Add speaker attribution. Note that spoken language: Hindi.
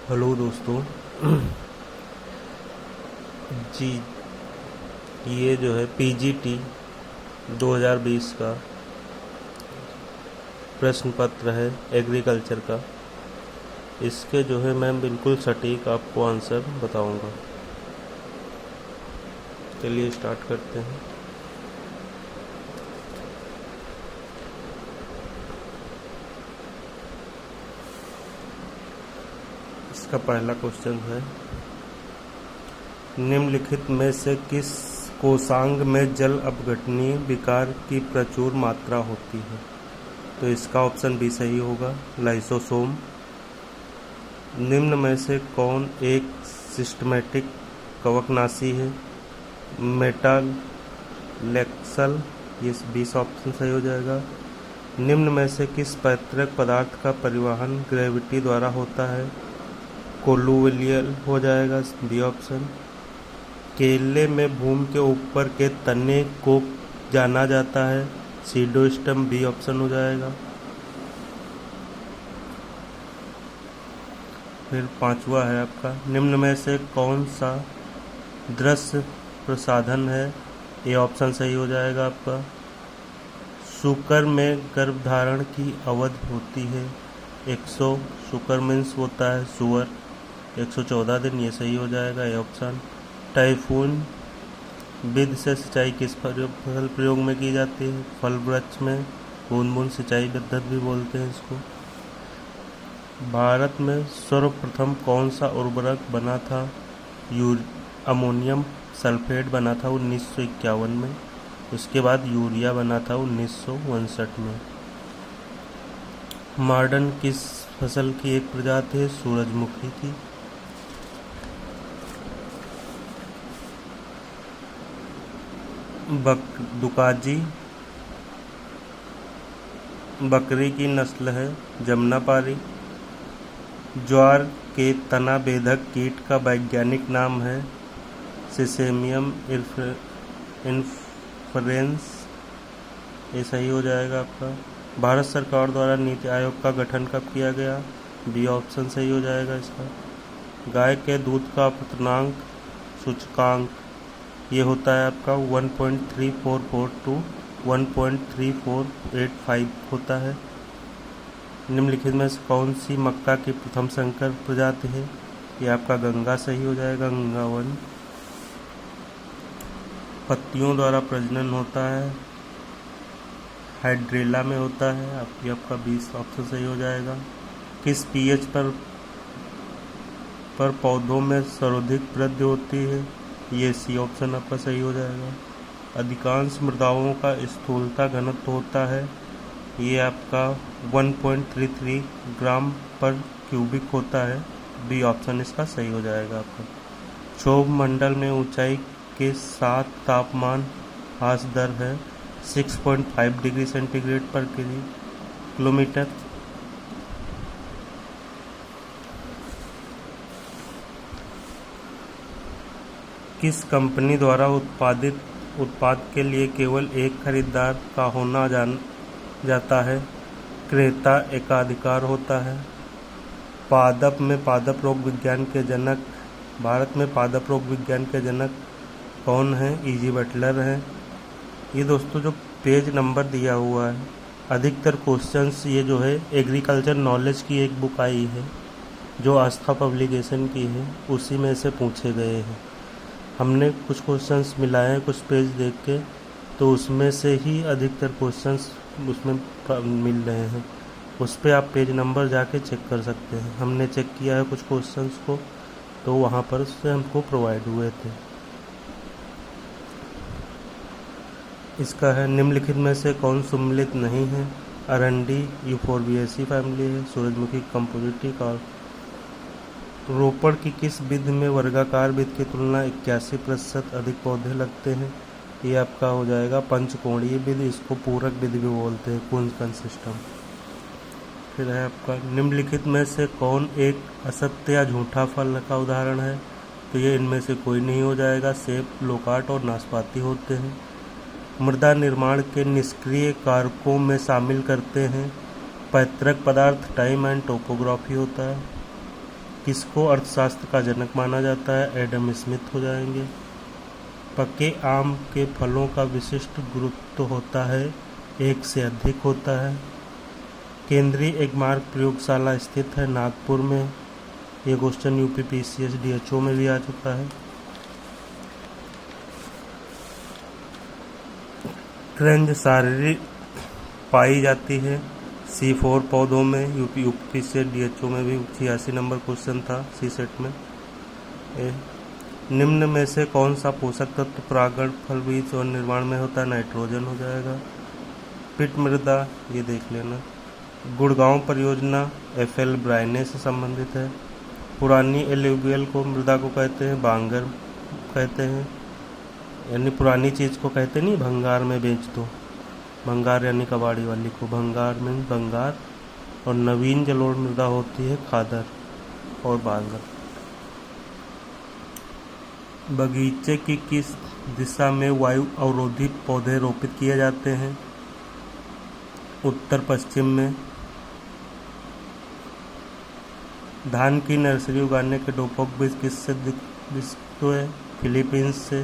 Speaker 1: हेलो दोस्तों। जी, ये जो है पीजीटी 2020 का प्रश्न पत्र है एग्रीकल्चर का। इसके जो है मैं बिल्कुल सटीक आपको आंसर बताऊंगा। चलिए स्टार्ट करते हैं। इसका पहला क्वेश्चन है, निम्नलिखित में से किस कोशांग में जल अपघटनीय विकार की प्रचुर मात्रा होती है? तो इसका ऑप्शन बी सही होगा, लाइसोसोम। निम्न में से कौन एक सिस्टमैटिक कवकनाशी है? मेटालेक्सल, ये 20 ऑप्शन सही हो जाएगा। निम्न में से किस पैतृक पदार्थ का परिवहन ग्रेविटी द्वारा होता है? कोलुवियल हो जाएगा, बी ऑप्शन। केले में भूमि के ऊपर के तने को जाना जाता है, सीडोस्टम, बी ऑप्शन हो जाएगा। फिर पांचवा है आपका, निम्न में से कौन सा दृश्य प्रसाधन है? ये ऑप्शन सही हो जाएगा आपका। शुकर में गर्भधारण की अवधि होती है 100, शुकर मीन्स होता है सुअर, 114 दिन, ये सही हो जाएगा, ये ऑप्शन। टाइफून विधि से सिंचाई किस फसल प्रयोग में की जाती है? फल वृक्ष में, बूंद बूंद सिंचाई पद्धति भी बोलते हैं इसको। भारत में सर्वप्रथम कौन सा उर्वरक बना था? अमोनियम सल्फेट बना था 1951 में। उसके बाद यूरिया बना था 1959 में। मार्डन किस फसल की एक प्रजाति है? सूरजमुखी की। दुकाजी बकरी की नस्ल है जमुनापारी। ज्वार के तना बेधक कीट का वैज्ञानिक नाम है सिसेमियम इन्फ्लोरेंस, ये सही हो जाएगा आपका। भारत सरकार द्वारा नीति आयोग का गठन कब किया गया? बी ऑप्शन सही हो जाएगा इसका। गाय के दूध का अपतनांक सूचकांक ये होता है आपका 1.344 टू 1.3485 होता है। निम्नलिखित में से कौन सी मक्का की प्रथम संकर प्रजाति है? ये आपका गंगा सही हो जाएगा, गंगा 1। पत्तियों द्वारा प्रजनन होता है हाइड्रेला में होता है, आपका 20 ऑप्शन सही हो जाएगा। किस पीएच पर पौधों में सर्वाधिक वृद्धि होती है? ये सी ऑप्शन आपका सही हो जाएगा। अधिकांश मृदाओं का स्थूलता घनत्व होता है, ये आपका 1.33 ग्राम पर क्यूबिक होता है, बी ऑप्शन इसका सही हो जाएगा आपका। क्षोभ मंडल में ऊंचाई के साथ तापमान ह्रास दर है 6.5 डिग्री सेंटीग्रेड पर किलोमीटर। किस कंपनी द्वारा उत्पादित उत्पाद के लिए केवल एक खरीदार का होना जाता है? क्रेता एकाधिकार होता है। पादप में पादप रोग विज्ञान के जनक, भारत में पादप रोग विज्ञान के जनक कौन है? ईजी बटलर हैं। ये दोस्तों जो पेज नंबर दिया हुआ है, अधिकतर क्वेश्चंस ये जो है एग्रीकल्चर नॉलेज की एक बुक आई है जो आस्था पब्लिकेशन की है, उसी में से पूछे गए हैं। हमने कुछ क्वेश्चंस मिलाए हैं कुछ पेज देख के, तो उसमें से ही अधिकतर क्वेश्चंस उसमें मिल रहे हैं। उस पर आप पेज नंबर जाके चेक कर सकते हैं। हमने चेक किया है कुछ क्वेश्चंस को, तो वहाँ पर उससे हमको प्रोवाइड हुए थे। इसका है, निम्नलिखित में से कौन सम्मिलित नहीं है? अरंडी यूफोर्बिएसी फैमिली है, सूरजमुखी कंपोजिटिक। और रोपण की किस विधि में वर्गाकार विधि की तुलना 81% अधिक पौधे लगते हैं? ये आपका हो जाएगा पंचकोणीय विधि, इसको पूरक विधि भी बोलते हैं, कुंजकन सिस्टम। फिर है आपका, निम्नलिखित में से कौन एक असत्य या झूठा फल का उदाहरण है? तो ये इनमें से कोई नहीं हो जाएगा, सेब, लोकाट और नाशपाती होते हैं। मृदा निर्माण के निष्क्रिय कारकों में शामिल करते हैं पैतृक पदार्थ, टाइम एंड टोपोग्राफी होता है। किसको अर्थशास्त्र का जनक माना जाता है? एडम स्मिथ हो जाएंगे। पके आम के फलों का विशिष्ट गुरुत्व होता है, 1 से अधिक होता है। केंद्रीय एगमार्क प्रयोगशाला स्थित है नागपुर में। ये क्वेश्चन यूपी पीसीएस डीएचओ में भी आ चुका है। क्रंज सारणी पाई जाती है C4 पौधों में। यूपी पीसीएस डीएचओ में भी 86 नंबर क्वेश्चन था सी सेट में। निम्न में से कौन सा पोषक तत्व परागण, फल, बीज और निर्माण में होता है? नाइट्रोजन हो जाएगा। पिट मृदा, ये देख लेना। गुड़गांव परियोजना FL ब्रायने से संबंधित है। पुरानी एल्यूवियल को मृदा को कहते हैं बांगर कहते हैं, यानी पुरानी चीज़ को कहते नहीं भंगार में बेच दो। भंगार यानी कबाड़ी वाली को, भंगार में भंगार। और नवीन जलोढ़ मृदा होती है खादर और बांगर। बगीचे की किस दिशा में वायु अवरोधी पौधे रोपित किए जाते हैं? उत्तर पश्चिम में। धान की नर्सरी उगाने के डोपोक बीज किससे विकसित हुए? फिलीपींस से।